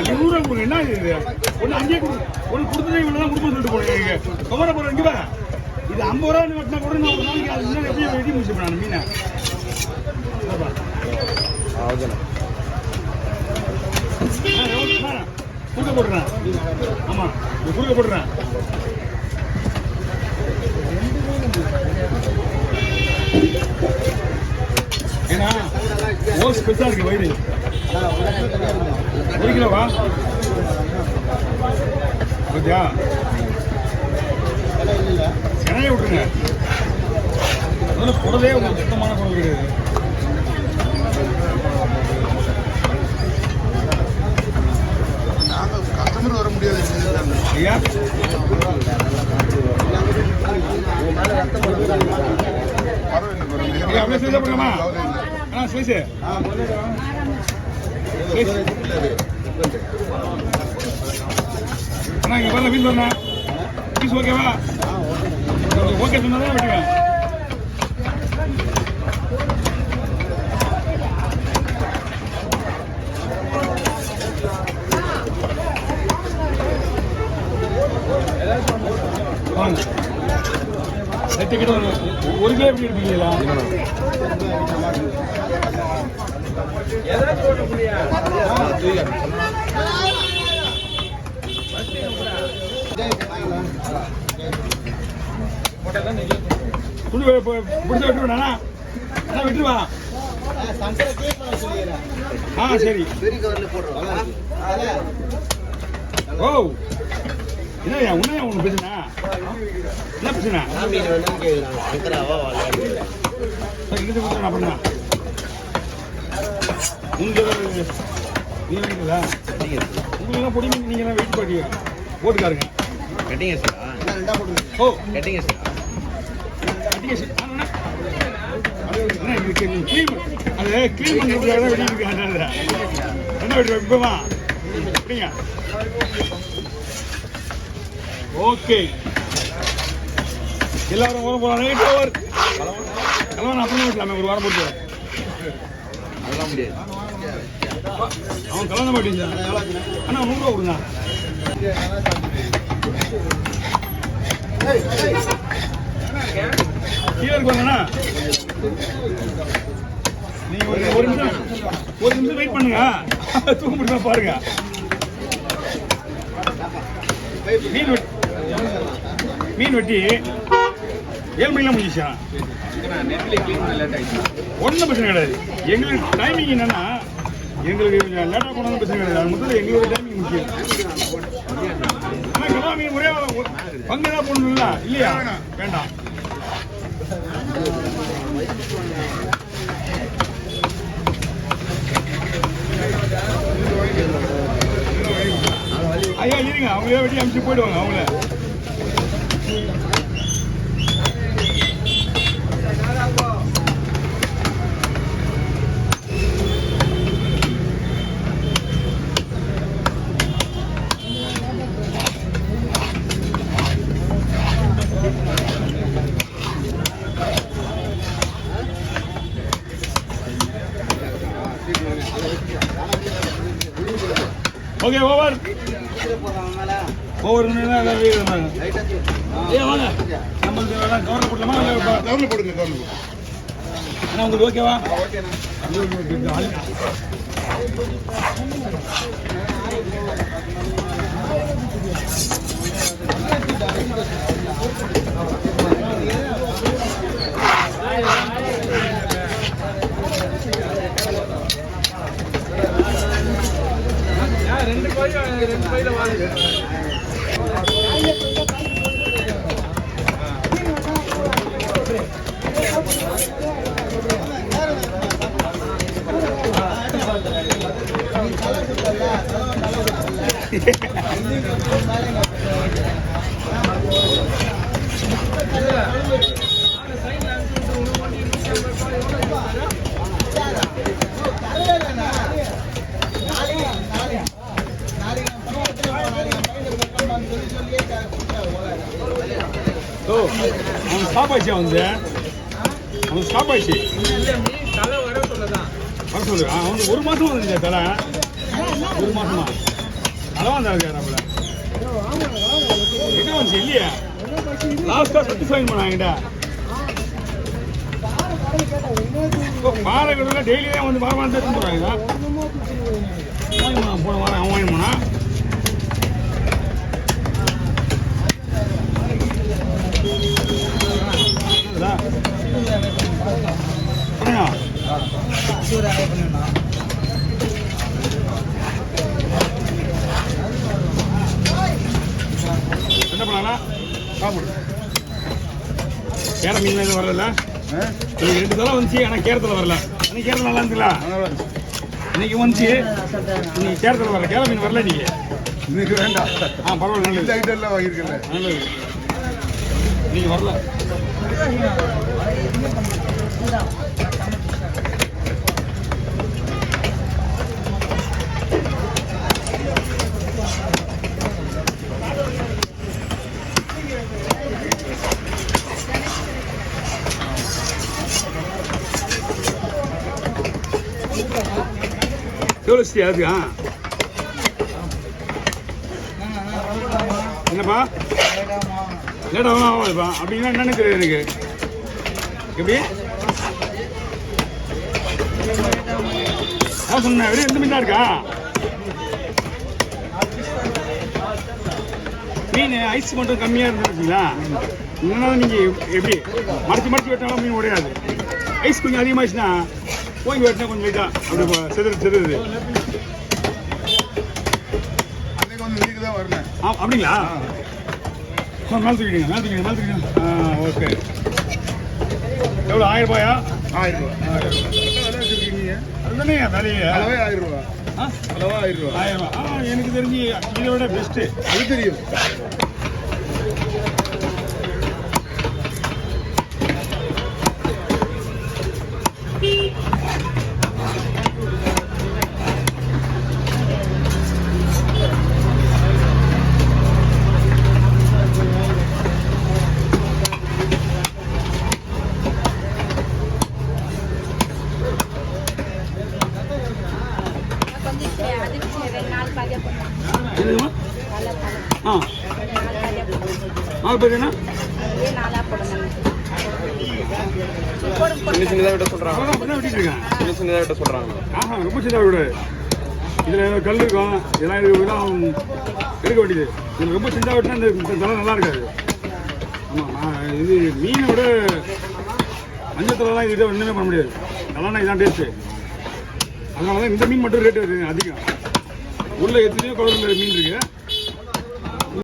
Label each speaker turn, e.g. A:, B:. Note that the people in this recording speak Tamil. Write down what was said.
A: 100 ரூபா கொடுங்க. என்ன இது? ஒன்று அங்கேயே ஒன்று கொடுத்ததே இவ்வளோ தான் கொடுக்க சொல்லிட்டு போனீங்க. கவர போகிறேன் இங்கே இது 50 ரூபா வெட்டினா கூட நான் ஒரு நாளைக்கு அது இன்னும் எப்படி வெட்டி முடிச்சுப்பேன் நான் மீனை. குறுக்க போடுறேன். ஆமாம் குறுக்க போடுறேன். ஏன்னா ஓஸ் பெருசாக இருக்கு வயிறு. 1 கிலோவா? ஓகே சென்னையை விட்டுருங்க. அதனால குடலே ஒரு சுத்தமான குடல் கிடையாது.
B: கஸ்டமர் வர முடியாது
A: ஐயா. அப்படியே ஸ்லைஸ் போடுங்கம்மா. ஸ்லைஸு அண்ணா இங்கே வரல பீஸ் வரணும். பீஸ் ஓகேவா? ஓகே சொன்னா தான் வெட்டுவேன். வாங்க கிட்ட 1 கிலோ எப்படி எடுப்பீங்களா? துணி பிடிச்ச விட்டுருவா விட்டுருவா. ஆ சரி. ஓ என்ன உன்னையா ஒன்று பிரச்சனை? என்ன பிரச்சனை? அப்படின்னா உங்களுக்கு நீங்களா உங்களுக்கெல்லாம் பொடி மீன் நீங்களாம் வெயிட் பண்ணி போட்டுக்காருங்க.
C: கட்டிங்க சார்.
A: ஓ
C: கட்டிங்க சார்.
A: கட்டிங்க சார். கிளீன் அது கிளீன் பண்ணுறதுக்காக தான் வெட்டியிருக்காங்க. என்ன வெட்டுவேன் இப்போவா அப்படிங்க. ஓகே எல்லாரும் ஓரம் போகலாம். நைட் ஓவர் கலவான அப்புறம் விட்டலாமே ஒரு வாரம் போட்டு.
C: அதெல்லாம் முடியாது.
A: அவன் கலந்த மாட்டேங்க. அண்ணா 100 ரூபா கொடுங்க. கீழே இருக்குவாங்கண்ணா. நீங்க ஒரு நிமிஷம் வெயிட் பண்ணுங்க. தூக்க முடியுமா பாருங்க. மீன் வெட்டி 7 மணிக்கெல்லாம் முடிஞ்சிச்சா? ஒன்றும் பிரச்சனை கிடையாது. எங்களுக்கு டைமிங் என்னன்னா எங்களுக்கு லேட்டாக போனாலும் பிரச்சனை கிடையாது. அது முதல்ல எங்களோட டைமிங் முக்கியம். ஆனால் கடா மீன் ஒரே பங்கு ஏதாவது போடணும்ல இல்லையா? வேண்டாம். ஐயா இருங்க, அவங்களே வெட்டி அனுப்பிச்சு போயிடுவாங்க. அவங்கள ஓகே ஓவர் ஓவர் வாங்க. நம்மளுக்கு கவர்ல போடலாமா? கவர்ல போடுங்க. கவர்ல அண்ணா உங்களுக்கு ஓகேவா? ரெண்டு கோயில வாங்க. ஸ்டாப் ஆயிடுச்சு. அவன் ஸ்டாப் ஆயிடுச்சு. வர சொல்லு. அவனுக்கு 1 மாசம் வந்து தலை 1 மாசமா அதான் தான் இருக்காருல எங்க வந்து இல்லையா லாஸ்டா சுத்தி ஃபைன் பண்ணாங்கடா பாறைகள்ல டெய்லி தான் வந்து வாரம் தான் போறாங்க போன வாரம் அவன் வாங்கி போனா என்ன பண்ணலாம் சாப்பிடு கேர மீன் எதுவும் வரல இன்னைக்கு 2 தலை வந்துச்சு ஆனால் கேரத்தில் வரல இன்னைக்கு கேரள நல்லா இருந்துங்களா இன்னைக்கு வந்துச்சு இன்னைக்கு கேரத்தில் வரல கேர மீன் வரல இன்னைக்கு வேண்டாம் பரவாயில்ல நல்லது ஐட்டம் எல்லாம் வாங்கியிருக்கல நல்லது இன்னைக்கு வரல எவ்வளோ ஸ்டே அதுக்கு என்னப்பா லேட்டாக ஆகுதுப்பா அப்படின்னா என்னன்னு தெரியாது எனக்கு எப்படி சொன்னேன் வெறும் 2 மீன் தான் இருக்கா மீன் ஐஸ் மட்டும் கம்மியாக இருந்துருக்குங்களா இல்லைன்னா நீங்கள் எப்படி மடிச்சு வெட்டினாலும் மீன் உடையாது ஐஸ் கொஞ்சம் அதிகமாகிடுச்சுன்னா போய் வெட்டினா கொஞ்சம் லைட்டாக அப்படி செதுருது அப்படிங்களா மேலே தூக்கிடுங்க ஓகே எவ்வளோ 1000 ரூபாயா 1000 ரூபா அதுதானே வேலையே 1000 ரூபா 1000 ரூபா எனக்கு தெரிஞ்சு இதை விட பெஸ்ட்டு அது தெரியும் பேருனா
C: சின்னதாக விட சொல்கிறாங்க சின்னதாக விட சொல்கிறாங்க
A: ரொம்ப சின்னதாக விடு இதில் கல் இருக்கும் இதெல்லாம் எடுக்க வேண்டியது இதில் ரொம்ப சின்னதாக விட்டுனா இந்த தலை நல்லா இருக்காது ஆமாம் இது மீனை விட மஞ்சள் தலைலாம் இதை ஒன்றுமே பண்ண முடியாது நல்லா இதான் டேஸ்ட்டு அதனால தான் இந்த மீன் மட்டும் ரேட்டு அதிகம் உள்ள எத்தனையோ கலரில் மீன் இருக்குது